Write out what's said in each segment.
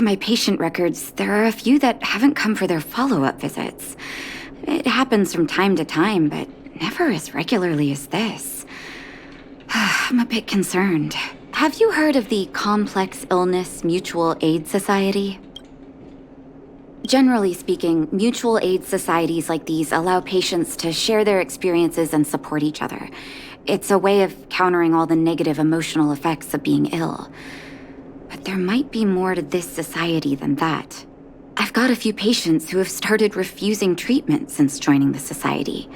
My patient records, there are a few that haven't come for their follow-up visits. It happens from time to time, but never as regularly as this. I'm a bit concerned. Have you heard of the Complex Illness Mutual Aid Society? Generally speaking, mutual aid societies like these allow patients to share their experiences and support each other. It's a way of countering all the negative emotional effects of being ill. But there might be more to this society than that. I've got a few patients who have started refusing treatment since joining the society.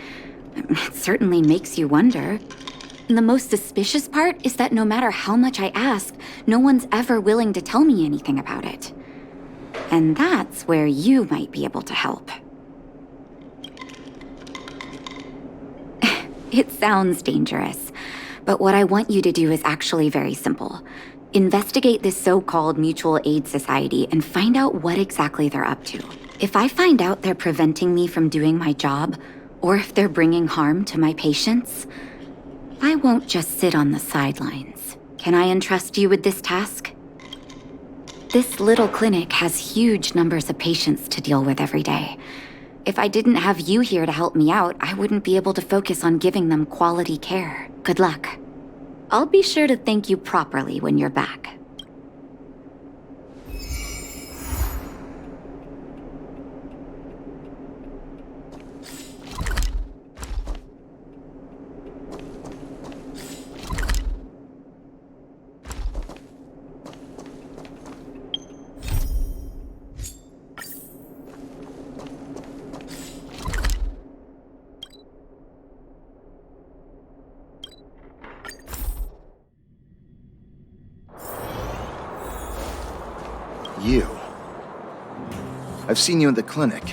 It certainly makes you wonder. And the most suspicious part is that no matter how much I ask, no one's ever willing to tell me anything about it. And that's where you might be able to help. It sounds dangerous, but what I want you to do is actually very simple. Investigate this so-called mutual aid society and find out what exactly they're up to. If I find out they're preventing me from doing my job, or if they're bringing harm to my patients, I won't just sit on the sidelines. Can I entrust you with this task? This little clinic has huge numbers of patients to deal with every day. If I didn't have you here to help me out, I wouldn't be able to focus on giving them quality care. Good luck. I'll be sure to thank you properly when you're back. You. I've seen you in the clinic.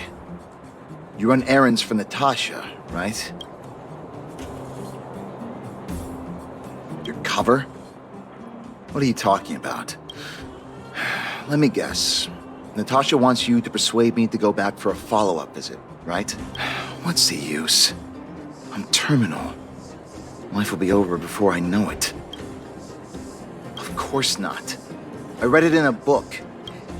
You run errands for Natasha, right? Your cover? What are you talking about? Let me guess. Natasha wants you to persuade me to go back for a follow-up visit, right? What's the use? I'm terminal. Life will be over before I know it. Of course not. I read it in a book.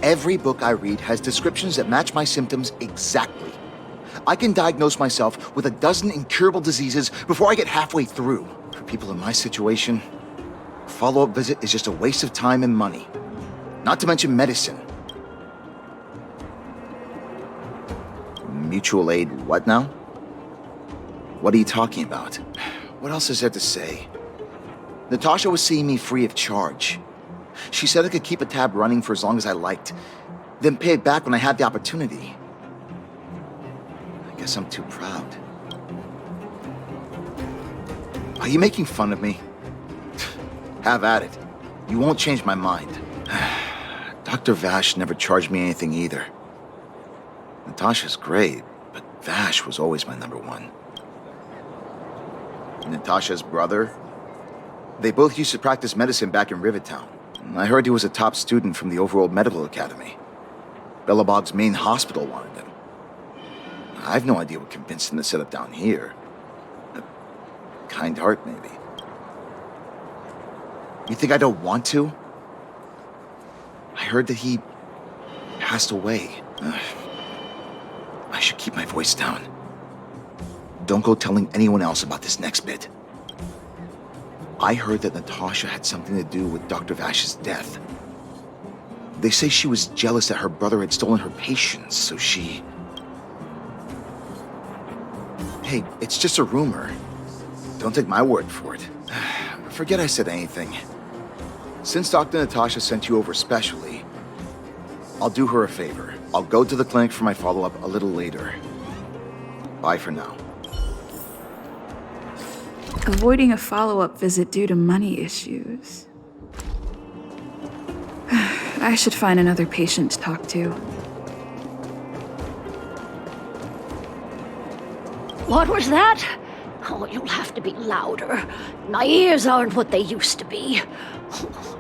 Every book I read has descriptions that match my symptoms exactly. I can diagnose myself with a dozen incurable diseases before I get halfway through. For people in my situation, a follow-up visit is just a waste of time and money. Not to mention medicine. Mutual aid what now? What are you talking about? What else is there to say? Natasha was seeing me free of charge. She said I could keep a tab running for as long as I liked, then pay it back when I had the opportunity. I guess I'm too proud. Are you making fun of me? Have at it. You won't change my mind. Dr. Vash never charged me anything either. Natasha's great, but Vash was always my number one. Natasha's brother? They both used to practice medicine back in Rivertown. I heard he was a top student from the Overworld Medical Academy. Belobog's main hospital wanted him. I've no idea what convinced him to set up down here. A kind heart, maybe. You think I don't want to? I heard that he passed away. I should keep my voice down. Don't go telling anyone else about this next bit. I heard that Natasha had something to do with Dr. Vash's death. They say she was jealous that her brother had stolen her patients, so she... Hey, it's just a rumor. Don't take my word for it. Forget I said anything. Since Dr. Natasha sent you over specially, I'll do her a favor. I'll go to the clinic for my follow-up a little later. Bye for now. Avoiding a follow-up visit due to money issues. I should find another patient to talk to. What was that? Oh, you'll have to be louder. My ears aren't what they used to be.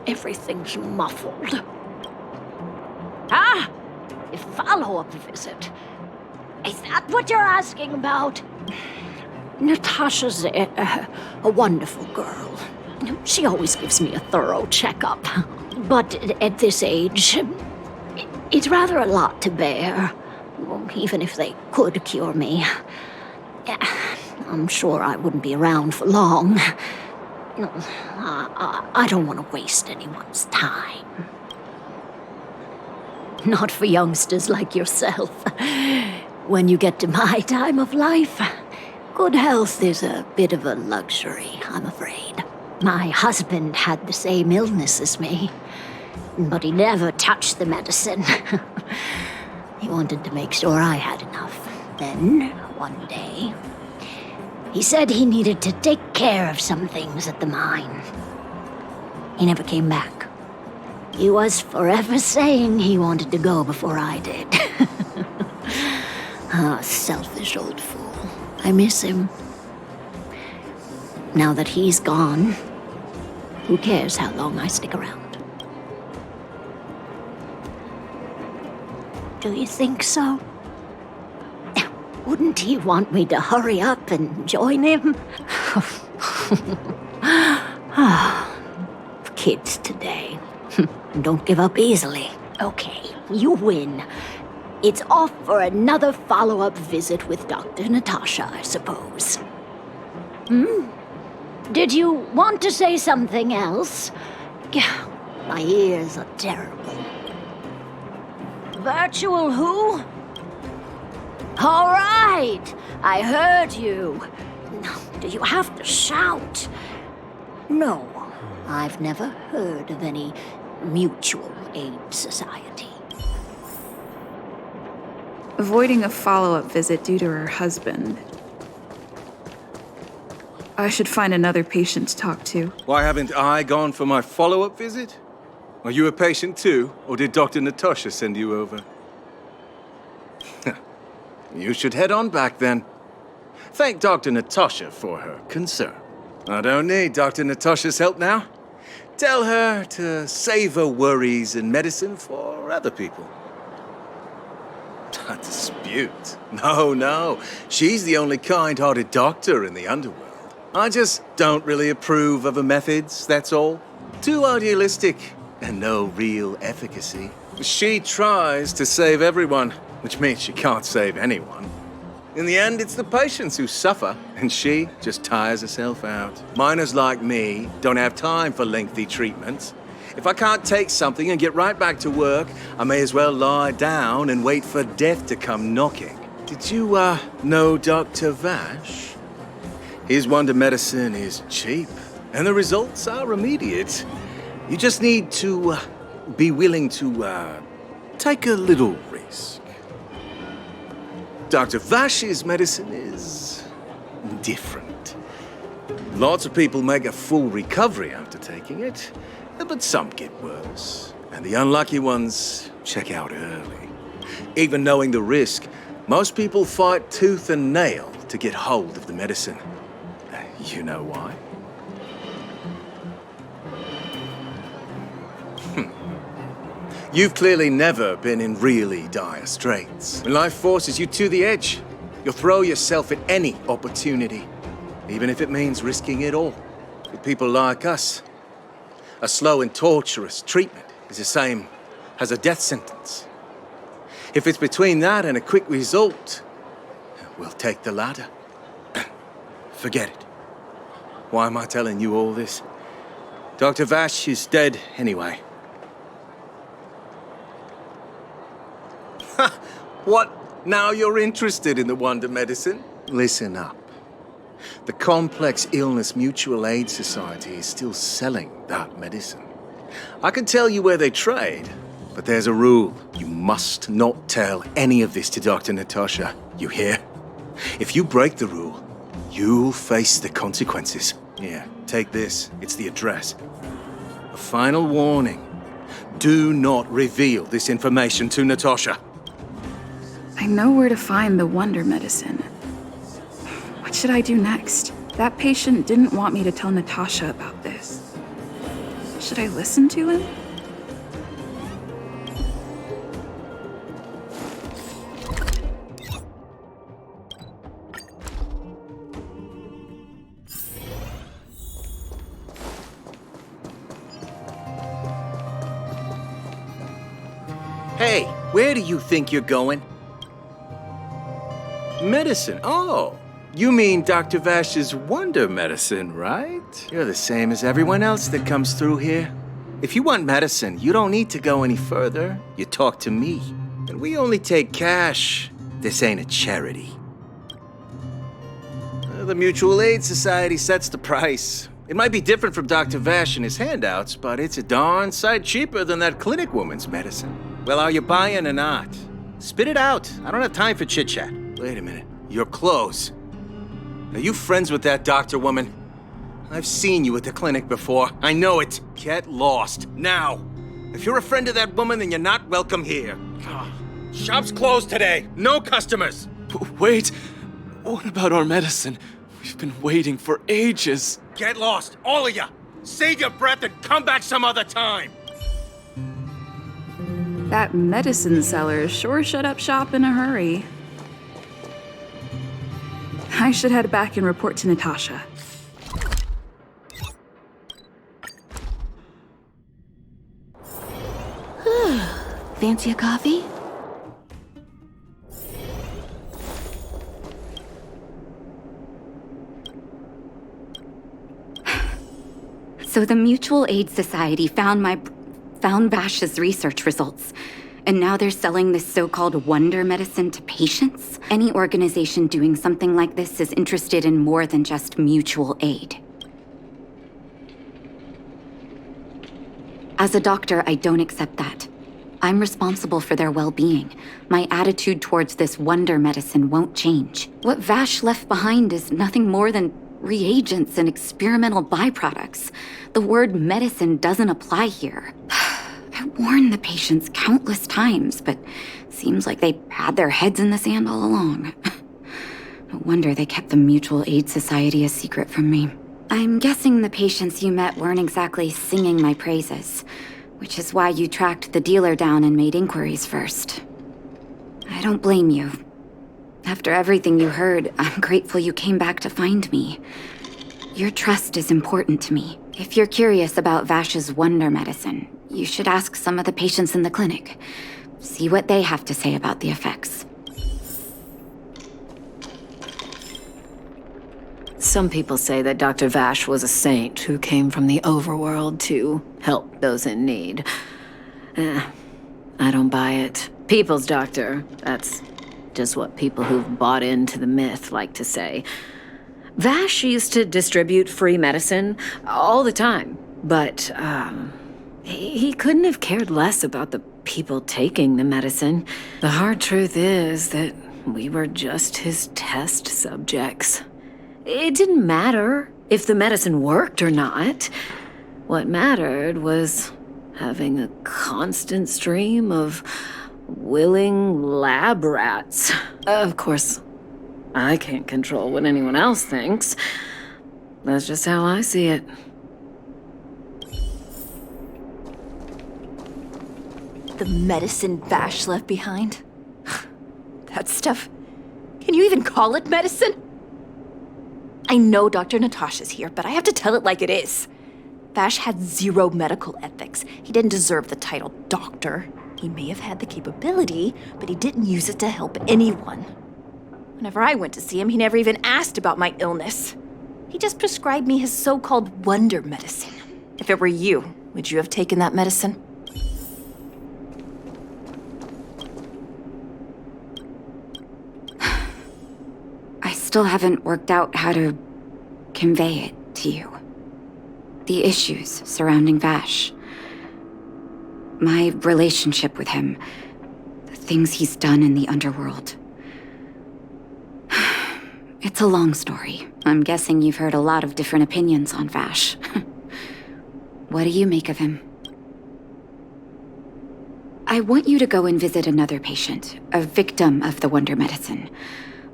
Everything's muffled. Ah! A follow-up visit. Is that what you're asking about? Natasha's a wonderful girl. She always gives me a thorough checkup. But at this age, It's rather a lot to bear, even if they could cure me. I'm sure I wouldn't be around for long. I don't want to waste anyone's time. Not for youngsters like yourself. When you get to my time of life, good health is a bit of a luxury, I'm afraid. My husband had the same illness as me, but he never touched the medicine. He wanted to make sure I had enough. Then, one day, he said he needed to take care of some things at the mine. He never came back. He was forever saying he wanted to go before I did. Ah, selfish old fool. I miss him. Now that he's gone, who cares how long I stick around? Do you think so? Wouldn't he want me to hurry up and join him? Kids today. Don't give up easily. Okay, you win. It's off for another follow-up visit with Dr. Natasha, I suppose. Did you want to say something else? My ears are terrible. Virtual who? All right, I heard you. Do you have to shout? No, I've never heard of any mutual aid society. Avoiding a follow-up visit due to her husband. I should find another patient to talk to. Why haven't I gone for my follow-up visit? Are you a patient too, or did Dr. Natasha send you over? You should head on back then. Thank Dr. Natasha for her concern. I don't need Dr. Natasha's help now. Tell her to save her worries and medicine for other people. A dispute? No. She's the only kind-hearted doctor in the underworld. I just don't really approve of her methods, that's all. Too idealistic and no real efficacy. She tries to save everyone, which means she can't save anyone. In the end, it's the patients who suffer, and she just tires herself out. Miners like me don't have time for lengthy treatments. If I can't take something and get right back to work, I may as well lie down and wait for death to come knocking. Did you, know Dr. Vash? His wonder medicine is cheap, and the results are immediate. You just need to, be willing to, take a little risk. Dr. Vash's medicine is different. Lots of people make a full recovery after taking it, but some get worse. And the unlucky ones check out early. Even knowing the risk, most people fight tooth and nail to get hold of the medicine. You know why? You've clearly never been in really dire straits. When life forces you to the edge, you'll throw yourself at any opportunity, even if it means risking it all. With people like us, a slow and torturous treatment is the same as a death sentence. If it's between that and a quick result, we'll take the latter. Forget it. Why am I telling you all this? Dr. Vash is dead anyway. What? Now you're interested in the wonder medicine? Listen up. The Complex Illness Mutual Aid Society is still selling that medicine. I can tell you where they trade, but there's a rule. You must not tell any of this to Dr. Natasha. You hear? If you break the rule, you'll face the consequences. Here, take this. It's the address. A final warning. Do not reveal this information to Natasha. I know where to find the wonder medicine. What should I do next? That patient didn't want me to tell Natasha about this. Should I listen to him? Hey, where do you think you're going? Medicine. Oh, you mean Dr. Vash's wonder medicine, right? You're the same as everyone else that comes through here. If you want medicine, you don't need to go any further. You talk to me. And we only take cash. This ain't a charity. The Mutual Aid Society sets the price. It might be different from Dr. Vash and his handouts, but it's a darn sight cheaper than that clinic woman's medicine. Well, are you buying or not? Spit it out. I don't have time for chit-chat. Wait a minute. Your clothes. Are you friends with that doctor woman? I've seen you at the clinic before. I know it. Get lost. Now. If you're a friend of that woman, then you're not welcome here. Shop's closed today. No customers. Wait. What about our medicine? We've been waiting for ages. Get lost, all of you. Save your breath and come back some other time. That medicine seller sure shut up shop in a hurry. I should head back and report to Natasha. Fancy a coffee? So the Mutual Aid Society found Vash's research results, and now they're selling this so-called wonder medicine to patients? Any organization doing something like this is interested in more than just mutual aid. As a doctor, I don't accept that. I'm responsible for their well-being. My attitude towards this wonder medicine won't change. What Vash left behind is nothing more than reagents and experimental byproducts. The word medicine doesn't apply here. I warned the patients countless times, but seems like they had their heads in the sand all along. No wonder they kept the Mutual Aid Society a secret from me. I'm guessing the patients you met weren't exactly singing my praises, which is why you tracked the dealer down and made inquiries first. I don't blame you. After everything you heard, I'm grateful you came back to find me. Your trust is important to me. If you're curious about Vash's wonder medicine, you should ask some of the patients in the clinic. See what they have to say about the effects. Some people say that Dr. Vash was a saint who came from the overworld to help those in need. I don't buy it. People's doctor, that's just what people who've bought into the myth like to say. Vash used to distribute free medicine all the time, but he couldn't have cared less about the people taking the medicine. The hard truth is that we were just his test subjects. It didn't matter if the medicine worked or not. What mattered was having a constant stream of willing lab rats. Of course, I can't control what anyone else thinks. That's just how I see it. The medicine Vash left behind? That stuff... Can you even call it medicine? I know Dr. Natasha's here, but I have to tell it like it is. Vash had zero medical ethics. He didn't deserve the title doctor. He may have had the capability, but he didn't use it to help anyone. Whenever I went to see him, he never even asked about my illness. He just prescribed me his so-called wonder medicine. If it were you, would you have taken that medicine? I still haven't worked out how to convey it to you. The issues surrounding Vash. My relationship with him. The things he's done in the underworld. It's a long story. I'm guessing you've heard a lot of different opinions on Vash. What do you make of him? I want you to go and visit another patient, a victim of the wonder medicine.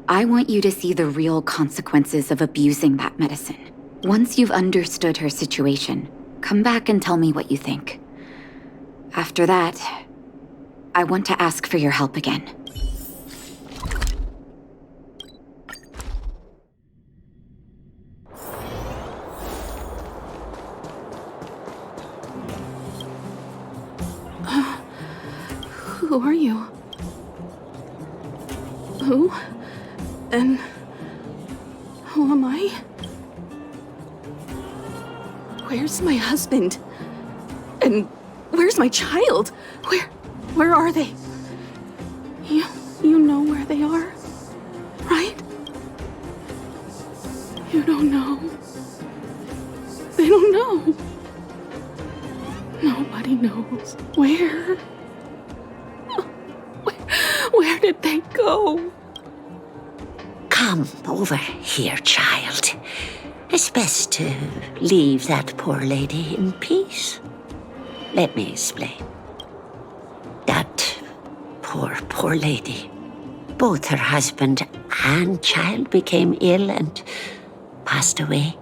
I want you to see the real consequences of abusing that medicine. Once you've understood her situation, come back and tell me what you think. After that, I want to ask for your help again. Who are Who? And who am I? Where's my husband? And where's my child? Where are they? You know where they are, right? You don't know. They don't know. Nobody knows. Where did they go? Come over here, child. It's best to leave that poor lady in peace. Let me explain. That poor lady. Both her husband and child became ill and passed away.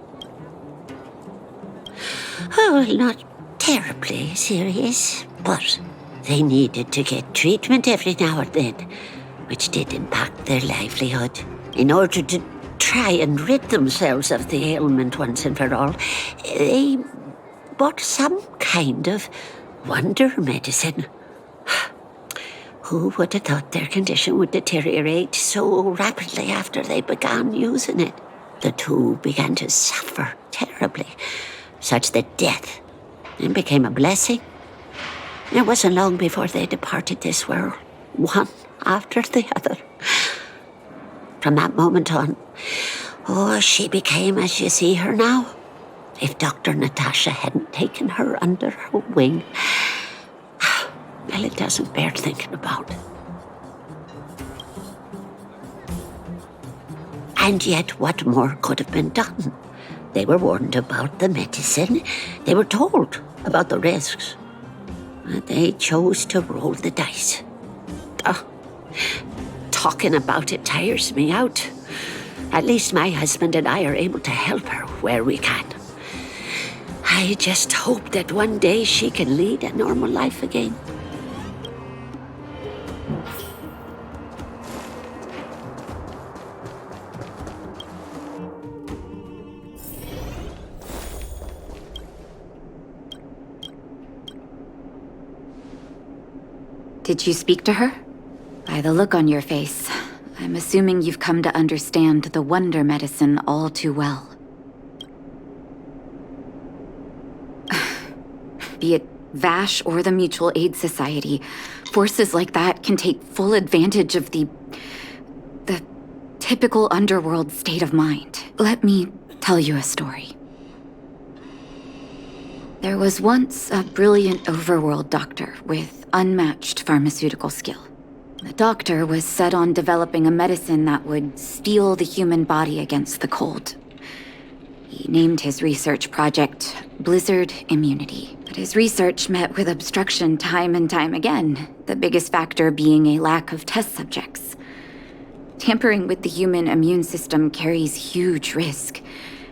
Oh, well, not terribly serious, but they needed to get treatment every now and then, which did impact their livelihood. In order to try and rid themselves of the ailment once and for all, they bought some kind of wonder medicine. Who would have thought their condition would deteriorate so rapidly after they began using it? The two began to suffer terribly, such that death then became a blessing. It wasn't long before they departed this world, one after the other. From that moment on, she became as you see her now. If Dr. Natasha hadn't taken her under her wing, well, it doesn't bear thinking about. And yet, what more could have been done? They were warned about the medicine. They were told about the risks. But they chose to roll the dice. Talking about it tires me out. At least my husband and I are able to help her where we can. I just hope that one day she can lead a normal life again. Did you speak to her? By the look on your face, I'm assuming you've come to understand the wonder medicine all too well. Be it Vash or the Mutual Aid Society, forces like that can take full advantage of the typical underworld state of mind. Let me tell you a story. There was once a brilliant overworld doctor with unmatched pharmaceutical skill. The doctor was set on developing a medicine that would steel the human body against the cold. He named his research project Blizzard Immunity. But his research met with obstruction time and time again, the biggest factor being a lack of test subjects. Tampering with the human immune system carries huge risk,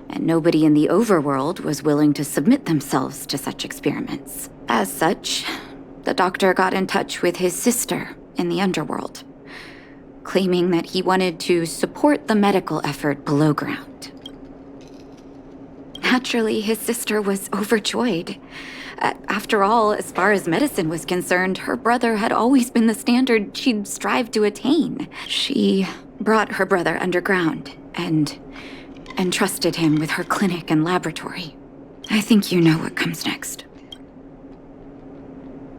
and nobody in the overworld was willing to submit themselves to such experiments. As such, the doctor got in touch with his sister in the underworld, claiming that he wanted to support the medical effort below ground. Naturally, his sister was overjoyed. After all, as far as medicine was concerned, her brother had always been the standard she'd strive to attain. She brought her brother underground and entrusted him with her clinic and laboratory. I think you know what comes next.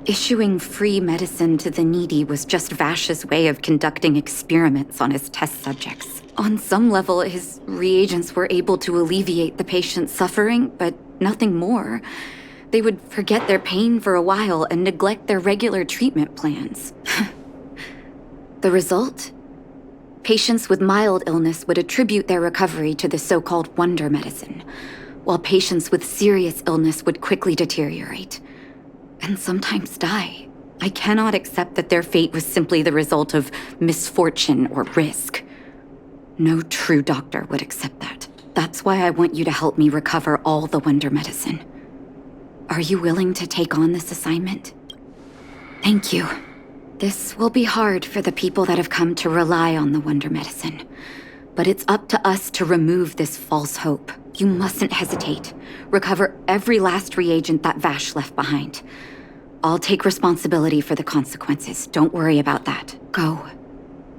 Issuing free medicine to the needy was just Vash's way of conducting experiments on his test subjects. On some level, his reagents were able to alleviate the patient's suffering, but nothing more. They would forget their pain for a while and neglect their regular treatment plans. The result? Patients with mild illness would attribute their recovery to the so-called wonder medicine, while patients with serious illness would quickly deteriorate and sometimes die. I cannot accept that their fate was simply the result of misfortune or risk. No true doctor would accept that. That's why I want you to help me recover all the wonder medicine. Are you willing to take on this assignment? Thank you. This will be hard for the people that have come to rely on the wonder medicine, but it's up to us to remove this false hope. You mustn't hesitate. Recover every last reagent that Vash left behind. I'll take responsibility for the consequences. Don't worry about that. Go.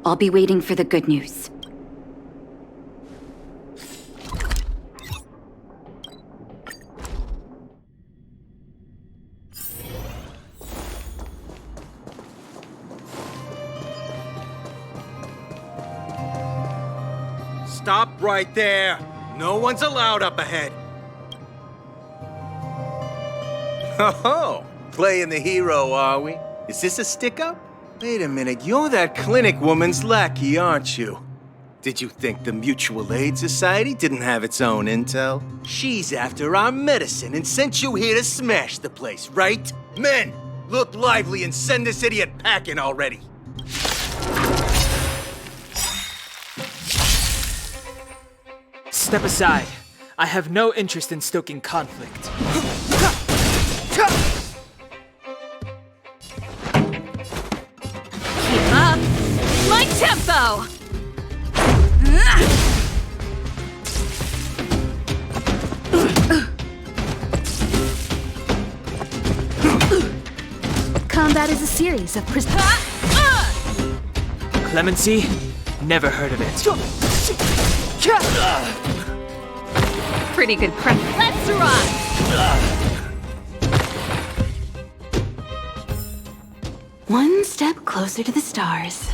I'll be waiting for the good news. Stop right there! No one's allowed up ahead! Oh, playing the hero, are we? Is this a stick-up? Wait a minute, you're that clinic woman's lackey, aren't you? Did you think the Mutual Aid Society didn't have its own intel? She's after our medicine and sent you here to smash the place, right? Men, look lively and send this idiot packing already! Step aside. I have no interest in stoking conflict. Keep up! My tempo! Combat is a series of Clemency? Never heard of it. Pretty good prep. Let's rock! one step closer to the stars.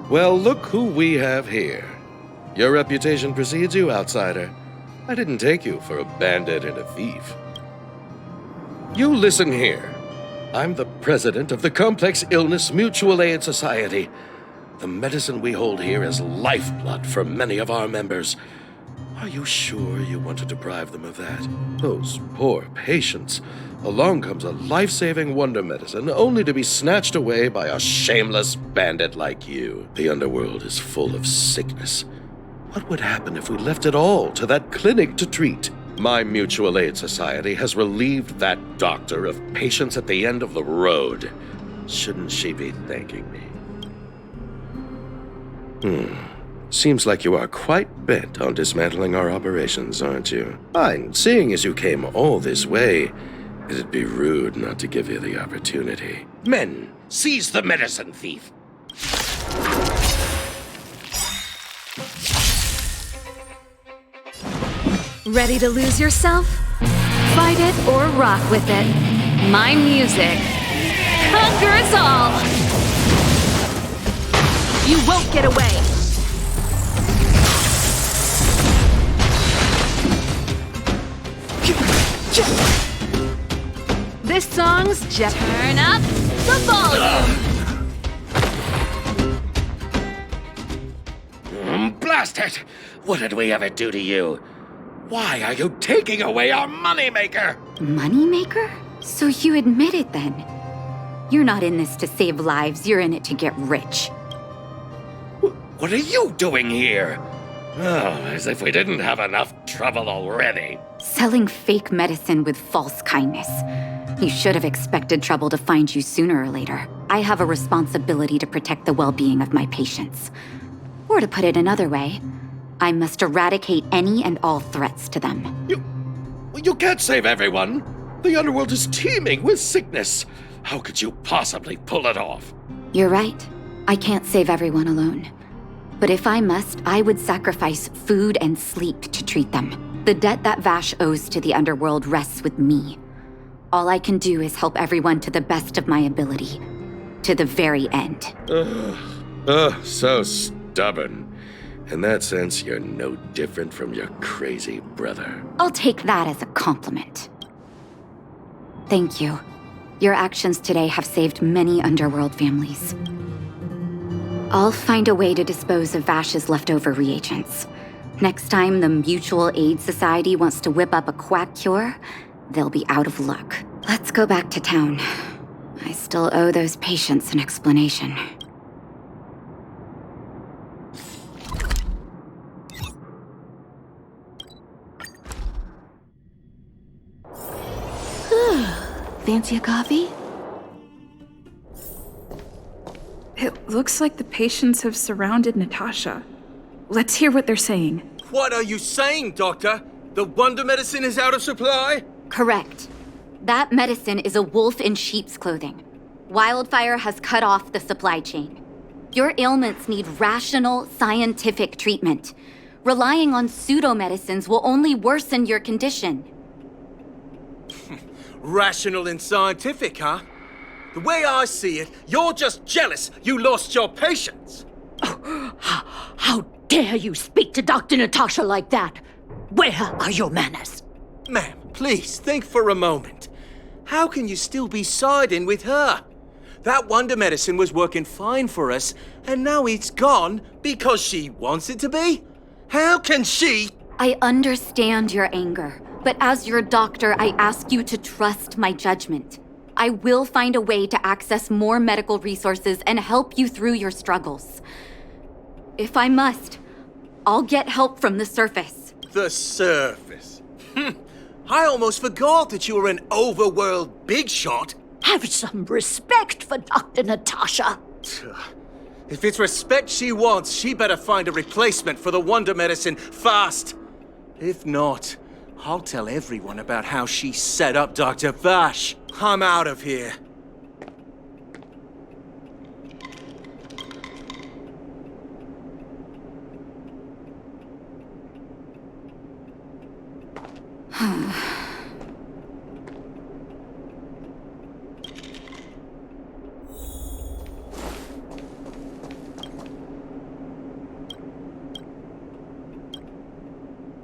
Well, look who we have here. Your reputation precedes you, outsider. I didn't take you for a bandit and a thief. You listen here. I'm the president of the Complex Illness Mutual Aid Society. The medicine we hold here is lifeblood for many of our members. Are you sure you want to deprive them of that? Those poor patients. Along comes a life-saving wonder medicine only to be snatched away by a shameless bandit like you. The underworld is full of sickness. What would happen if we left it all to that clinic to treat? My Mutual Aid Society has relieved that doctor of patients at the end of the road. Shouldn't she be thanking me? Seems like you are quite bent on dismantling our operations, aren't you? Fine, seeing as you came all this way, it'd be rude not to give you the opportunity. Men, seize the medicine thief! Ready to lose yourself? Fight it or rock with it. My music conquers all! You won't get away! This song's just turn up the volume! Blast it! What did we ever do to you? Why are you taking away our moneymaker? Moneymaker? So you admit it then? You're not in this to save lives, you're in it to get rich. What are you doing here? Oh, as if we didn't have enough trouble already. Selling fake medicine with false kindness. You should have expected trouble to find you sooner or later. I have a responsibility to protect the well-being of my patients. Or to put it another way, I must eradicate any and all threats to them. You can't save everyone. The underworld is teeming with sickness. How could you possibly pull it off? You're right. I can't save everyone alone. But if I must, I would sacrifice food and sleep to treat them. The debt that Vash owes to the underworld rests with me. All I can do is help everyone to the best of my ability. To the very end. So stubborn. In that sense, you're no different from your crazy brother. I'll take that as a compliment. Thank you. Your actions today have saved many underworld families. I'll find a way to dispose of Vash's leftover reagents. Next time the Mutual Aid Society wants to whip up a quack cure, they'll be out of luck. Let's go back to town. I still owe those patients an explanation. Fancy a coffee? It looks like the patients have surrounded Natasha. Let's hear what they're saying. What are you saying, Doctor? The wonder medicine is out of supply? Correct. That medicine is a wolf in sheep's clothing. Wildfire has cut off the supply chain. Your ailments need rational, scientific treatment. Relying on pseudo-medicines will only worsen your condition. Rational and scientific, huh? The way I see it, you're just jealous you lost your patience. How dare you speak to Dr. Natasha like that? Where are your manners? Ma'am, please think for a moment. How can you still be siding with her? That wonder medicine was working fine for us, and now it's gone because she wants it to be? How can she? I understand your anger, but as your doctor, I ask you to trust my judgment. I will find a way to access more medical resources and help you through your struggles. If I must, I'll get help from the surface. The surface? I almost forgot that you were an overworld big shot. Have some respect for Dr. Natasha. If it's respect she wants, she better find a replacement for the wonder medicine fast. If not, I'll tell everyone about how she set up Dr. Vash. I'm out of here.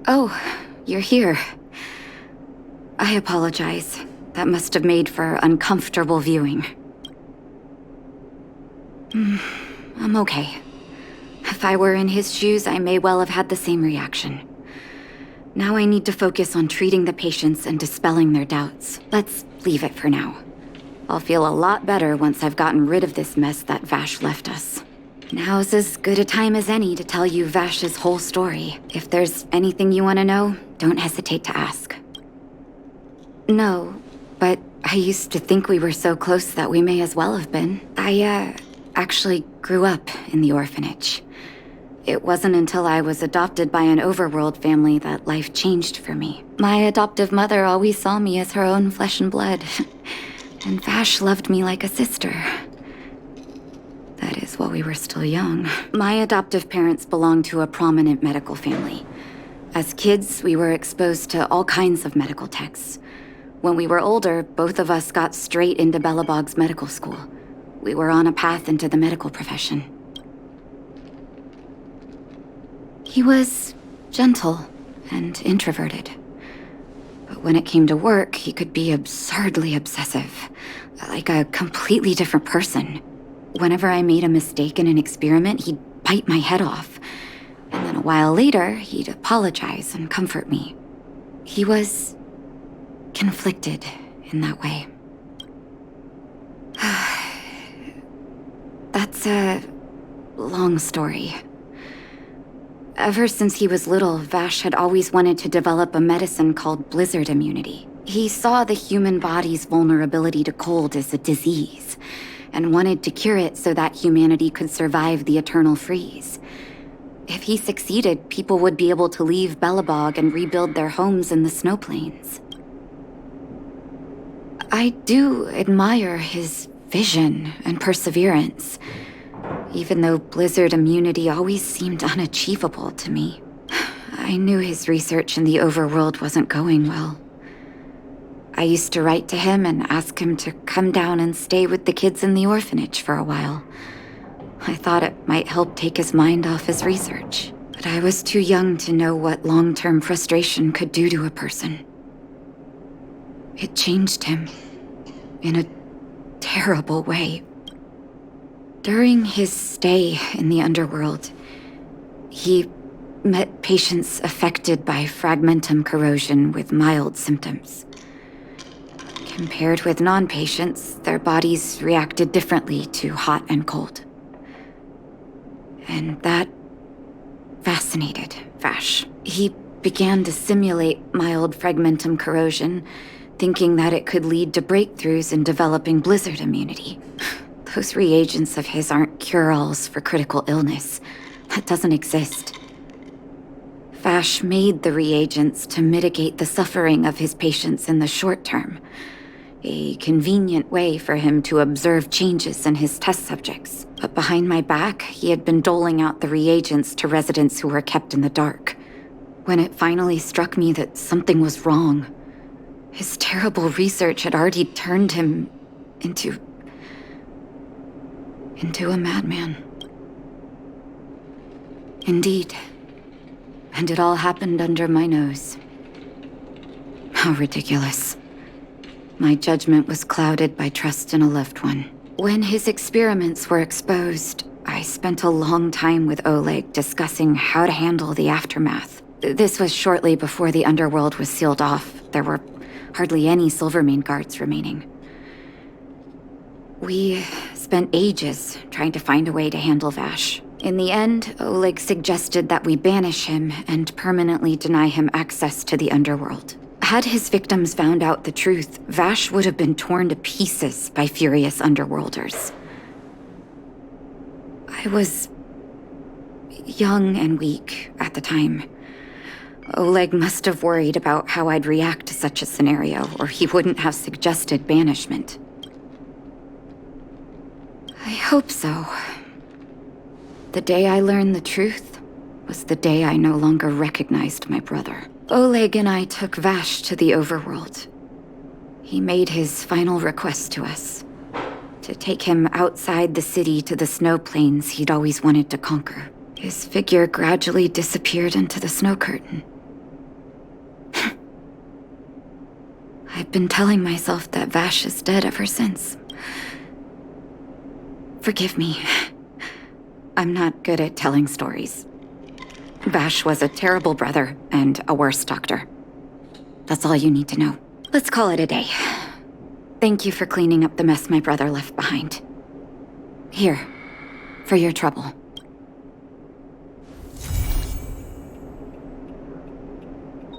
Oh, you're here. I apologize. That must have made for uncomfortable viewing. I'm okay. If I were in his shoes, I may well have had the same reaction. Now I need to focus on treating the patients and dispelling their doubts. Let's leave it for now. I'll feel a lot better once I've gotten rid of this mess that Vash left us. Now's as good a time as any to tell you Vash's whole story. If there's anything you want to know, don't hesitate to ask. No, but I used to think we were so close that we may as well have been. I, actually grew up in the orphanage. It wasn't until I was adopted by an overworld family that life changed for me. My adoptive mother always saw me as her own flesh and blood. And Vash loved me like a sister. That is, while we were still young. My adoptive parents belonged to a prominent medical family. As kids, we were exposed to all kinds of medical texts. When we were older, both of us got straight into Belobog's medical school. We were on a path into the medical profession. He was gentle and introverted. But when it came to work, he could be absurdly obsessive, like a completely different person. Whenever I made a mistake in an experiment, he'd bite my head off. And then a while later, he'd apologize and comfort me. He was conflicted in that way. That's a long story. Ever since he was little, Vash had always wanted to develop a medicine called blizzard immunity. He saw the human body's vulnerability to cold as a disease, and wanted to cure it so that humanity could survive the eternal freeze. If he succeeded, people would be able to leave Belobog and rebuild their homes in the snow plains. I do admire his vision and perseverance, even though blizzard immunity always seemed unachievable to me. I knew his research in the overworld wasn't going well. I used to write to him and ask him to come down and stay with the kids in the orphanage for a while. I thought it might help take his mind off his research, but I was too young to know what long-term frustration could do to a person. It changed him in a terrible way. During his stay in the underworld, he met patients affected by fragmentum corrosion with mild symptoms. Compared with non-patients, their bodies reacted differently to hot and cold. And that fascinated Vash. He began to simulate mild fragmentum corrosion, thinking that it could lead to breakthroughs in developing blizzard immunity. Those reagents of his aren't cure-alls for critical illness. That doesn't exist. Vash made the reagents to mitigate the suffering of his patients in the short term. a convenient way for him to observe changes in his test subjects. But behind my back, he had been doling out the reagents to residents who were kept in the dark. When it finally struck me that something was wrong, his terrible research had already turned him into a madman. Indeed. And it all happened under my nose. How ridiculous. My judgment was clouded by trust in a loved one. When his experiments were exposed, I spent a long time with Oleg discussing how to handle the aftermath. This was shortly before the underworld was sealed off. There were hardly any Silvermane guards remaining. We spent ages trying to find a way to handle Vash. In the end, Oleg suggested that we banish him and permanently deny him access to the underworld. Had his victims found out the truth, Vash would have been torn to pieces by furious underworlders. I was young and weak at the time. Oleg must have worried about how I'd react to such a scenario, or he wouldn't have suggested banishment. I hope so. The day I learned the truth was the day I no longer recognized my brother. Oleg and I took Vash to the overworld. He made his final request to us, to take him outside the city to the snow plains he'd always wanted to conquer. His figure gradually disappeared into the snow curtain. I've been telling myself that Vash is dead ever since. Forgive me. I'm not good at telling stories. Vash was a terrible brother and a worse doctor. That's all you need to know. Let's call it a day. Thank you for cleaning up the mess my brother left behind. Here, for your trouble.